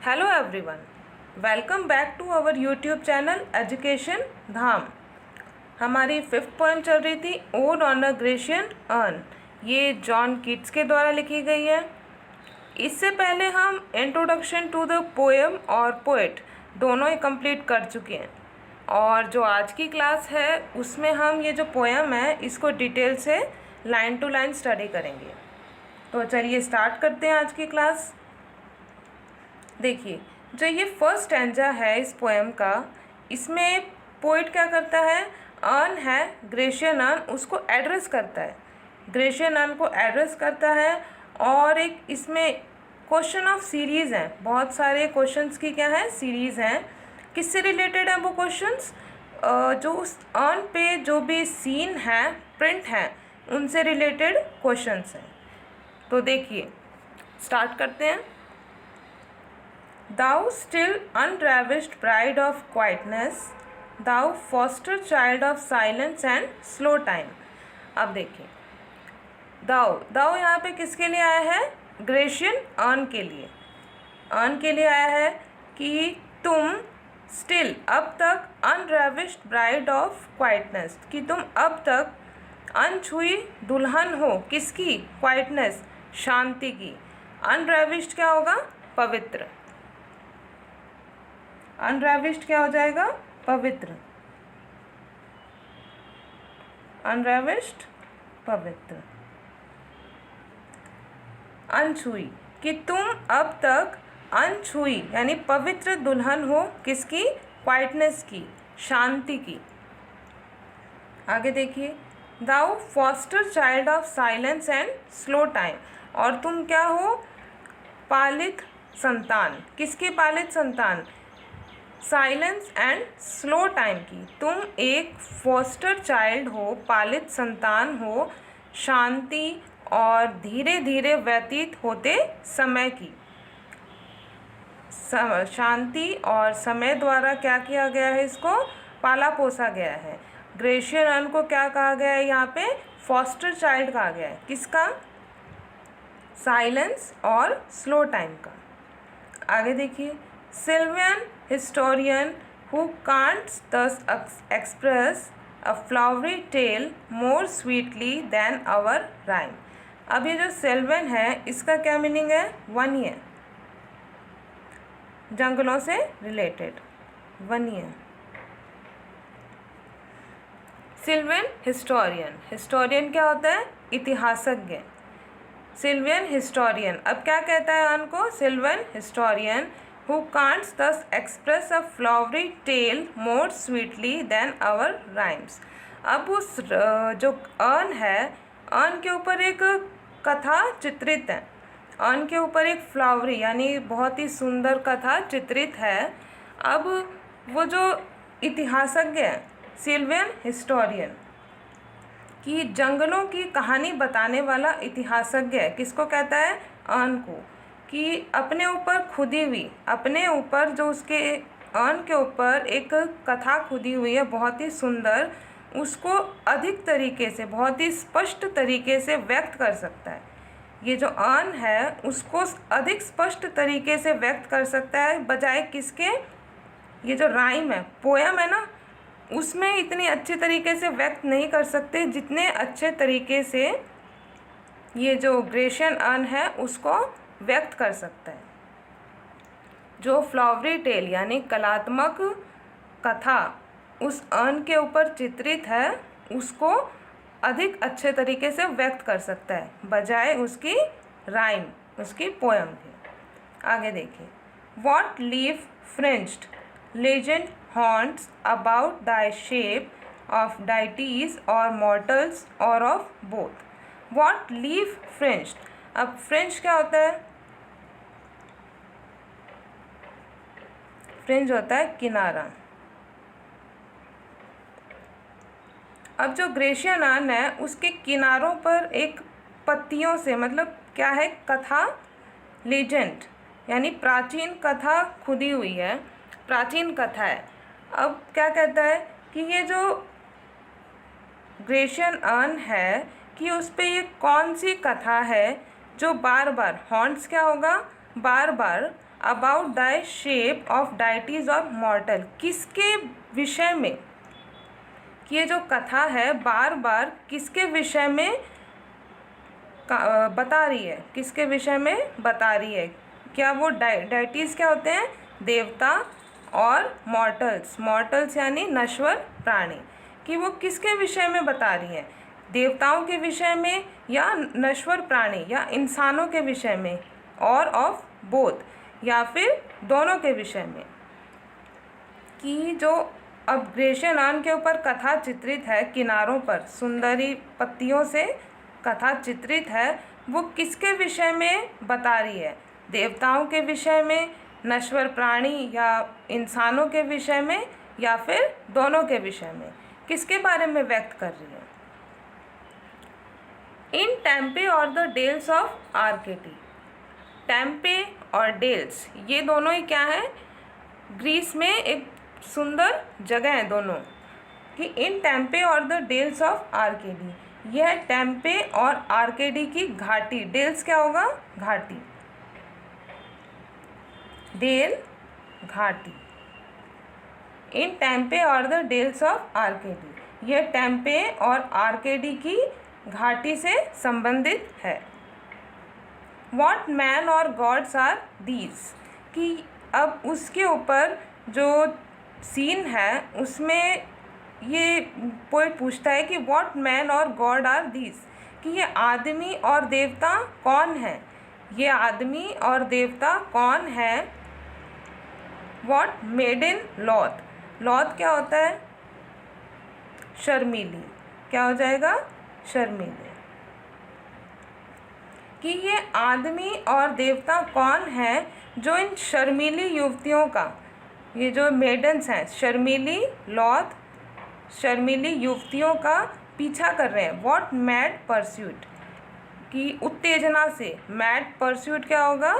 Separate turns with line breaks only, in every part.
Hello everyone, welcome back to our YouTube channel education Dham. हमारी fifth poem चल रही थी ode on a Grecian urn. ये John Keats के द्वारा लिखी गई है। इससे पहले हम इंट्रोडक्शन टू द पोएम और पोएट दोनों ही कंप्लीट कर चुके हैं, और जो आज की क्लास है उसमें हम ये जो पोएम है इसको डिटेल से लाइन टू लाइन स्टडी करेंगे। तो चलिए स्टार्ट करते हैं आज की क्लास। देखिए, जो ये फर्स्ट स्टैंजा है इस पोएम का, इसमें पोइट क्या करता है, अर्न है ग्रेशियन अर्न, उसको एड्रेस करता है, ग्रेशियन अर्न को एड्रेस करता है। और एक इसमें क्वेश्चन ऑफ सीरीज़ हैं, बहुत सारे क्वेश्चंस की क्या है, सीरीज़ हैं। किससे रिलेटेड है वो क्वेश्चंस, जो उस अर्न पे जो भी सीन है, प्रिंट है, उनसे रिलेटेड क्वेश्चंस हैं। तो देखिए स्टार्ट करते हैं। Thou still unravished bride of quietness, thou foster child of silence and slow time। अब देखिए, दाउ यहाँ पे किसके लिए आया है, ग्रेशियन अर्न के लिए। अर्न के लिए आया है कि तुम स्टिल अब तक अनरेविश्ड ब्राइड ऑफ क्वाइटनेस, कि तुम अब तक अनछुई दुल्हन हो, किसकी, क्वाइटनेस, शांति की। अनरेविश्ड क्या होगा, पवित्र। अनरेविश्ड क्या हो जाएगा, पवित्र। अनरेविश्ड पवित्र। अनछुई, कि तुम अब तक अनछुई यानी पवित्र दुल्हन हो, किसकी, क्वाइटनेस की, शांति की। आगे देखिए, thou foster child of silence and slow time, और तुम क्या हो, पालित संतान, किसकी पालित संतान, साइलेंस एंड स्लो टाइम की। तुम एक फॉस्टर चाइल्ड हो, पालित संतान हो, शांति और धीरे धीरे व्यतीत होते समय की। शांति और समय द्वारा क्या किया गया है, इसको पाला पोसा गया है। ग्रेशियन अर्न को क्या कहा गया है, यहाँ पे फॉस्टर चाइल्ड कहा गया है, किसका, साइलेंस और स्लो टाइम का। आगे देखिए, Sylvan historian who can't thus express a flowery tale more sweetly than our rhyme। अब ये जो सिल्वन है इसका क्या मीनिंग है, वन्य, जंगलों से रिलेटेड, वन्य। सिल्वन हिस्टोरियन, हिस्टोरियन क्या होता है, इतिहासज्ञ। सिल्वियन हिस्टोरियन अब क्या कहता है अर्न को, सिल्वन historian who can't thus express a flowery tale more sweetly than our rhymes। अब उस जो अर्न है, अर्न के ऊपर एक कथा चित्रित है, अर्न के ऊपर एक फ्लावरी यानी बहुत ही सुंदर कथा चित्रित है। अब वो जो इतिहासज्ञ है, सिल्वियन हिस्टोरियन, कि जंगलों की कहानी बताने वाला इतिहासज्ञ है, किसको कहता है, अर्न को, कि अपने ऊपर खुदी हुई, अपने ऊपर जो उसके अर्न के ऊपर एक कथा खुदी हुई है बहुत ही सुंदर, उसको अधिक तरीके से, बहुत ही स्पष्ट तरीके से व्यक्त कर सकता है। ये जो अर्न है उसको अधिक स्पष्ट तरीके से व्यक्त कर सकता है, बजाय किसके, ये जो राइम है, पोएम है ना, उसमें इतनी अच्छे तरीके से व्यक्त नहीं कर सकते जितने अच्छे तरीके से ये जो ग्रेशियन अर्न है उसको व्यक्त कर सकता है। जो फ्लावरी टेल यानी कलात्मक कथा उस अर्न के ऊपर चित्रित है, उसको अधिक अच्छे तरीके से व्यक्त कर सकता है, बजाय उसकी राइम, उसकी पोएम के। आगे देखिए, what leaf fringed legend haunts about thy shape of deities or mortals or of both. What leaf fringed, अब फ्रेंच क्या होता है, फ्रिंज होता है किनारा। अब जो ग्रेशियन अर्न है उसके किनारों पर एक पत्तियों से, मतलब क्या है, कथा, लेजेंड यानी प्राचीन कथा खुदी हुई है, प्राचीन कथा है। अब क्या कहता है कि ये जो ग्रेशियन अर्न है कि उस पर ये कौन सी कथा है जो बार बार, हॉन्ट्स क्या होगा, बार बार about the shape of deities or mortal, किसके विषय में, कि ये जो कथा है बार बार किसके विषय में बता रही है, किसके विषय में बता रही है? क्या वो डाइटीज़ क्या होते हैं? देवता, और मॉर्टल्स यानी नश्वर प्राणी, कि वो किसके विषय में बता रही है? देवताओं के विषय में या नश्वर प्राणी या इंसानों के विषय में, और ऑफ बोथ, या फिर दोनों के विषय में? कि जो अब ग्रेशियन अर्न के ऊपर कथा चित्रित है, किनारों पर सुंदरी पत्तियों से कथा चित्रित है, वो किसके विषय में बता रही है? देवताओं के विषय में, नश्वर प्राणी या इंसानों के विषय में, या फिर दोनों के विषय में? किसके बारे में व्यक्त कर रही है? इन टेम्पे और द डेल्स ऑफ आर्केडी, टेम्पे और डेल्स ये दोनों ही क्या है? ग्रीस में एक सुंदर जगह है दोनों, कि इन टेम्पे और द डेल्स ऑफ आर्केडी, यह टेम्पे और आर्केडी की घाटी, डेल्स क्या होगा? घाटी, डेल घाटी, इन टेम्पे और द डेल्स ऑफ आर्केडी, यह टेम्पे और आर्केडी की घाटी से संबंधित है। What मैन और गॉड्स आर दीज, कि अब उसके ऊपर जो सीन है उसमें ये पोएट पूछता है कि व्हाट मैन और गॉड आर दीज, कि ये आदमी और देवता कौन है? ये आदमी और देवता कौन है? व्हाट मेडन लॉथ, लॉथ क्या होता है? शर्मीली, क्या हो जाएगा? शर्मीली, कि ये आदमी और देवता कौन है जो इन शर्मीली युवतियों का, ये जो मेडन्स हैं, शर्मीली लॉथ, शर्मीली युवतियों का पीछा कर रहे हैं। व्हाट मैड परस्यूट, कि उत्तेजना से, मैड परस्यूट क्या होगा?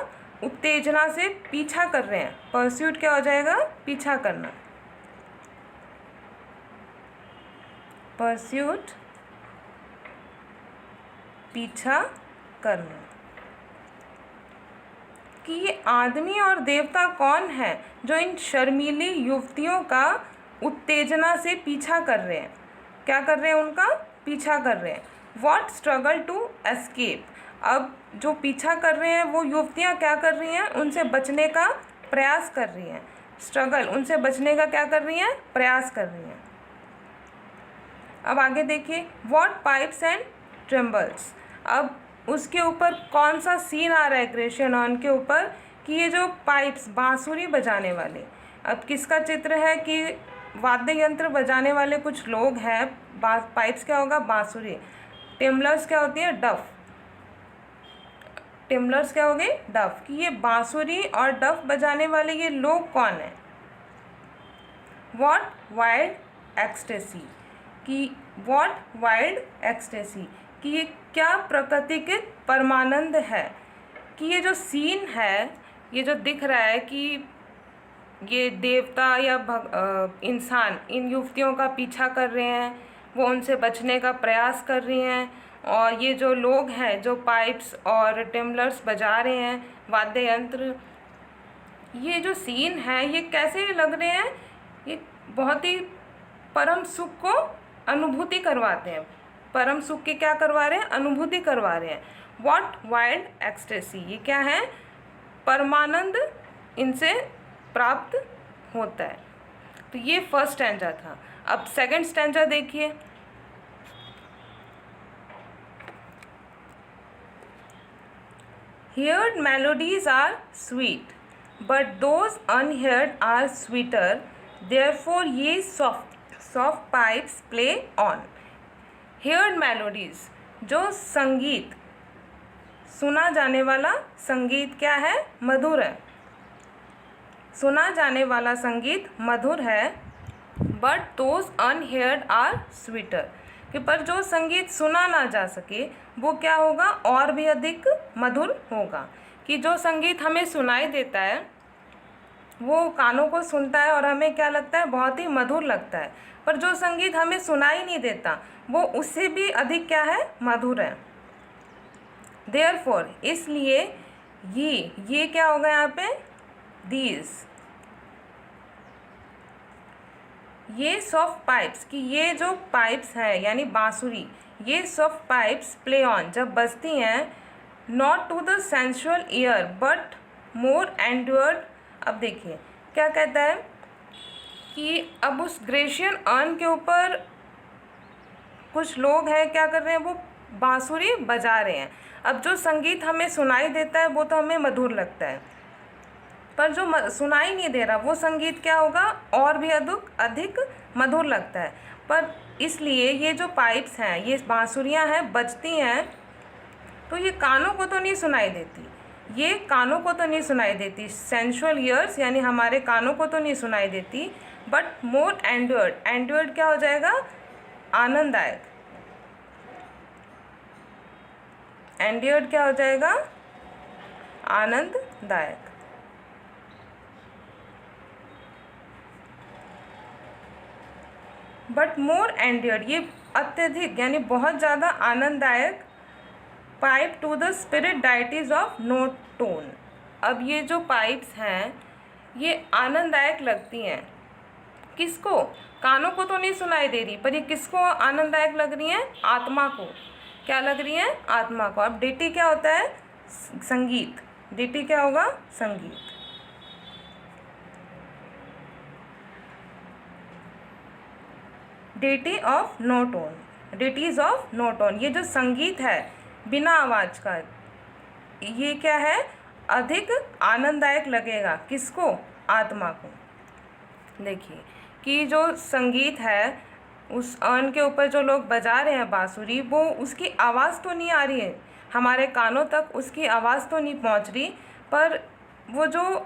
उत्तेजना से पीछा कर रहे हैं। परस्यूट क्या हो जाएगा? पीछा करना, परस्यूट पीछा करना, कि ये आदमी और देवता कौन है जो इन शर्मीली युवतियों का उत्तेजना से पीछा कर रहे हैं? क्या कर रहे हैं? उनका पीछा कर रहे हैं। व्हाट स्ट्रगल टू एस्केप, अब जो पीछा कर रहे हैं वो युवतियाँ क्या कर रही हैं? उनसे बचने का प्रयास कर रही हैं। स्ट्रगल, उनसे बचने का क्या कर रही हैं? प्रयास कर रही हैं। अब आगे देखिए, व्हाट पाइप्स एंड ट्रेम्बल्स, अब उसके ऊपर कौन सा सीन आ रहा है ग्रेशियन अर्न के ऊपर? कि ये जो पाइप्स, बांसुरी बजाने वाले, अब किसका चित्र है? कि वाद्य यंत्र बजाने वाले कुछ लोग हैं। पाइप्स क्या होगा? बांसुरी। टिम्बलर्स क्या होती है? डफ। टिम्बलर्स क्या हो गए? डफ। कि ये बांसुरी और डफ बजाने वाले ये लोग कौन हैं? व्हाट वाइल्ड एक्सटेसी, कि व्हाट वाइल्ड एक्सटेसी, कि ये क्या प्राकृतिक परमानंद है? कि ये जो सीन है, ये जो दिख रहा है कि ये देवता या इंसान इन युवतियों का पीछा कर रहे हैं, वो उनसे बचने का प्रयास कर रही हैं, और ये जो लोग हैं जो पाइप्स और टिम्बलर्स बजा रहे हैं, वाद्य यंत्र, ये जो सीन है ये कैसे लग रहे हैं? ये बहुत ही परम सुख को अनुभूति करवाते हैं। परम सुख की क्या करवा रहे हैं? अनुभूति करवा रहे हैं। व्हाट वाइल्ड एक्सटेसी, ये क्या है? परमानंद इनसे प्राप्त होता है। तो ये फर्स्ट स्टैंजा था। अब सेकंड स्टैंजा देखिए। Heard melodies are sweet, but those unheard are sweeter. Therefore ye soft pipes play on. Heard melodies, जो संगीत, सुना जाने वाला संगीत क्या है? मधुर है। सुना जाने वाला संगीत मधुर है। But those unheard are sweeter, कि पर जो संगीत सुना ना जा सके वो क्या होगा? और भी अधिक मधुर होगा। कि जो संगीत हमें सुनाई देता है वो कानों को सुनता है और हमें क्या लगता है? बहुत ही मधुर लगता है। पर जो संगीत हमें सुनाई नहीं देता वो उससे भी अधिक क्या है? मधुर है। Therefore, इसलिए ये क्या होगा यहाँ पे? these, ये सॉफ्ट पाइप्स, कि ये जो पाइप्स हैं यानी बांसुरी, ये सॉफ्ट पाइप्स प्ले ऑन, जब बजती हैं, not to the sensual ear but more endeared. अब देखिए क्या कहता है कि अब उस ग्रेशियन अर्न के ऊपर कुछ लोग हैं, क्या कर रहे हैं, वो बांसुरी बजा रहे हैं। अब जो संगीत हमें सुनाई देता है वो तो हमें मधुर लगता है, पर जो सुनाई नहीं दे रहा वो संगीत क्या होगा, और भी अधिक मधुर लगता है। पर इसलिए ये जो पाइप्स हैं, ये बांसुरियाँ हैं, बजती हैं, तो ये कानों को तो नहीं सुनाई देती, ये कानों को तो नहीं सुनाई देती, सेंसुअल ईयर्स यानी हमारे कानों को तो नहीं सुनाई देती, बट मोर एंड्योर्ड, एंड्योर्ड क्या हो जाएगा, आनंददायक, एंड्योर्ड क्या हो जाएगा, आनंददायक। बट मोर एंड्योर्ड, ये अत्यधिक यानी बहुत ज़्यादा आनंददायक, pipe to the spirit ditties of no tone. अब ये जो पाइप्स हैं ये आनंददायक लगती हैं, किसको, कानों को तो नहीं सुनाई दे रही, पर ये किसको आनंददायक लग रही हैं, आत्मा को। क्या लग रही हैं, आत्मा को। अब डिटी क्या होता है, संगीत, डिटी क्या होगा, संगीत। Ditty of no tone, ditties of no tone, ये जो संगीत है बिना आवाज़ का, ये क्या है, अधिक आनंददायक लगेगा, किसको, आत्मा को। देखिए कि जो संगीत है, उस अर्न के ऊपर जो लोग बजा रहे हैं बांसुरी, वो उसकी आवाज़ तो नहीं आ रही है हमारे कानों तक, उसकी आवाज़ तो नहीं पहुंच रही, पर वो जो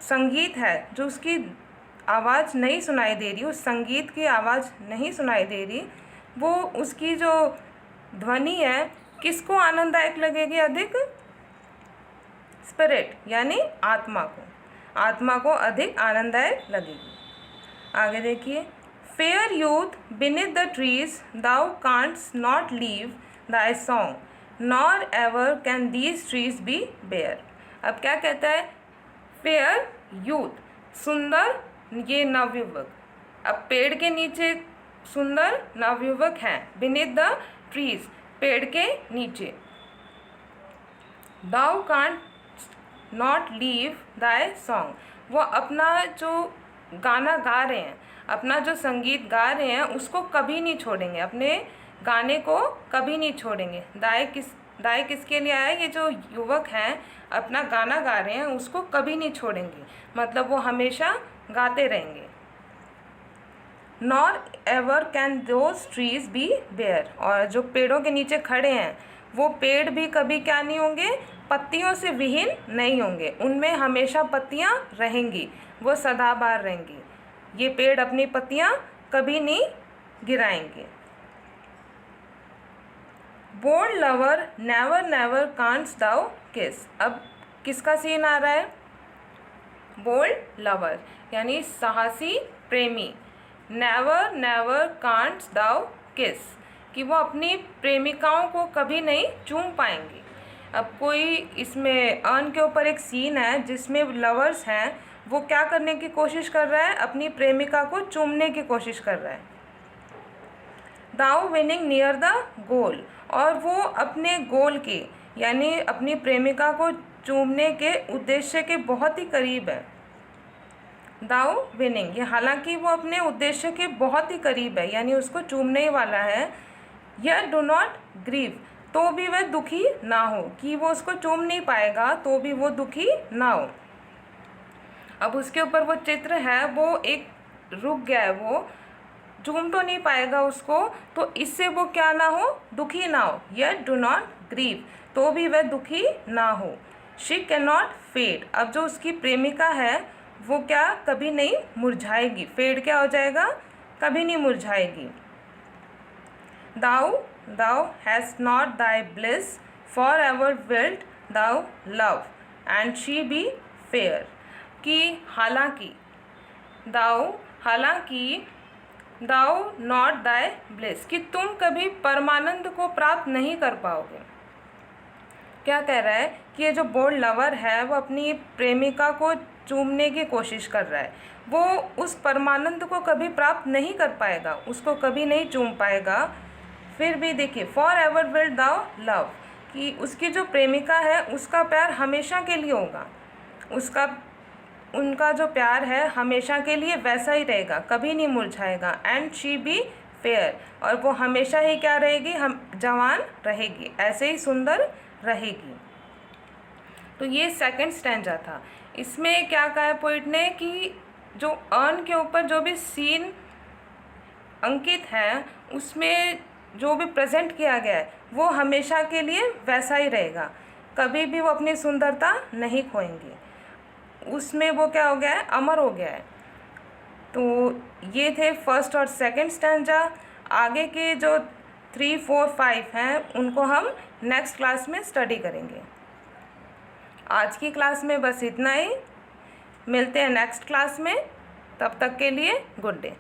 संगीत है, जो उसकी आवाज़ नहीं सुनाई दे रही, उस संगीत की आवाज़ नहीं सुनाई दे रही, वो उसकी जो ध्वनि है किसको आनंददायक लगेगी अधिक, स्पिरिट यानी आत्मा को, आत्मा को अधिक आनंददायक लगेगी। आगे देखिए, fair youth beneath the trees thou canst not leave thy song nor ever can these trees be bare. अब क्या कहता है, फेयर यूथ, सुंदर ये नवयुवक, अब पेड़ के नीचे सुंदर नवयुवक हैं, बीनीथ द ट्रीज पेड़ के नीचे, thou canst not leave thy song, वो अपना जो गाना गा रहे हैं, अपना जो संगीत गा रहे हैं उसको कभी नहीं छोड़ेंगे, अपने गाने को कभी नहीं छोड़ेंगे। दाई किसके लिए आया, ये जो युवक हैं अपना गाना गा रहे हैं उसको कभी नहीं छोड़ेंगे, मतलब वो हमेशा गाते रहेंगे। Nor ever can those trees be bare, और जो पेड़ों के नीचे खड़े हैं वो पेड़ भी कभी क्या नहीं होंगे, पत्तियों से विहीन नहीं होंगे, उनमें हमेशा पत्तियां रहेंगी, वो सदाबहार रहेंगी, ये पेड़ अपनी पत्तियां कभी नहीं गिराएंगे। बोल्ड लवर नेवर नेवर कांट्स दाउ किस, अब किसका सीन आ रहा है, बोल्ड लवर यानी साहसी प्रेमी, नेवर नेवर कांट्स दाउ किस, कि वो अपनी प्रेमिकाओं को कभी नहीं चूम पाएंगे। अब कोई इसमें अर्न के ऊपर एक सीन है जिसमें लवर्स हैं, वो क्या करने की कोशिश कर रहा है, अपनी प्रेमिका को चूमने की कोशिश कर रहा है। दाउ विनिंग नियर द गोल, और वो अपने गोल के यानी अपनी प्रेमिका को चूमने के उद्देश्य के बहुत ही करीब है। दाउ विनिंग, ये हालांकि वो अपने उद्देश्य के बहुत ही करीब है, यानी उसको चूमने ही वाला है। यह डू नॉट ग्रीव, तो भी वह दुखी ना हो, कि वो उसको चूम नहीं पाएगा तो भी वो दुखी ना हो। अब उसके ऊपर वो चित्र है वो एक रुक गया है, वो चूम तो नहीं पाएगा उसको, तो इससे वो क्या ना हो, दुखी ना हो। यह डू नॉट ग्रीव, तो भी वह दुखी ना हो। शी कैन नॉट फेड, अब जो उसकी प्रेमिका है वो क्या कभी नहीं मुरझाएगी, फेड क्या हो जाएगा, कभी नहीं मुरझाएगी। Thou thou hast not thy bliss for ever wilt thou love and she be fair, कि हालांकि दाउ नॉट दाई ब्लिस, कि तुम कभी परमानंद को प्राप्त नहीं कर पाओगे। क्या कह रहा है कि ये जो बोल्ड लवर है वो अपनी प्रेमिका को चूमने की कोशिश कर रहा है, वो उस परमानंद को कभी प्राप्त नहीं कर पाएगा, उसको कभी नहीं चूम पाएगा। फिर भी देखिए, for ever will thou love, कि उसकी जो प्रेमिका है उसका प्यार हमेशा के लिए होगा, उनका जो प्यार है हमेशा के लिए वैसा ही रहेगा, कभी नहीं मुरझाएगा। एंड शी बी फेयर, और वो हमेशा ही क्या रहेगी, हम जवान रहेगी, ऐसे ही सुंदर रहेगी। तो ये सेकंड स्टैंजा था। इसमें क्या कहा है पोइट ने कि जो अर्न के ऊपर जो भी सीन अंकित है उसमें जो भी प्रेजेंट किया गया है वो हमेशा के लिए वैसा ही रहेगा, कभी भी वो अपनी सुंदरता नहीं खोएंगे, उसमें वो क्या हो गया है, अमर हो गया है। तो ये थे फर्स्ट और सेकंड स्टैंजा। आगे के जो 3, 4, 5 हैं उनको हम नेक्स्ट क्लास में स्टडी करेंगे। आज की क्लास में बस इतना ही, मिलते हैं नेक्स्ट क्लास में, तब तक के लिए गुड डे।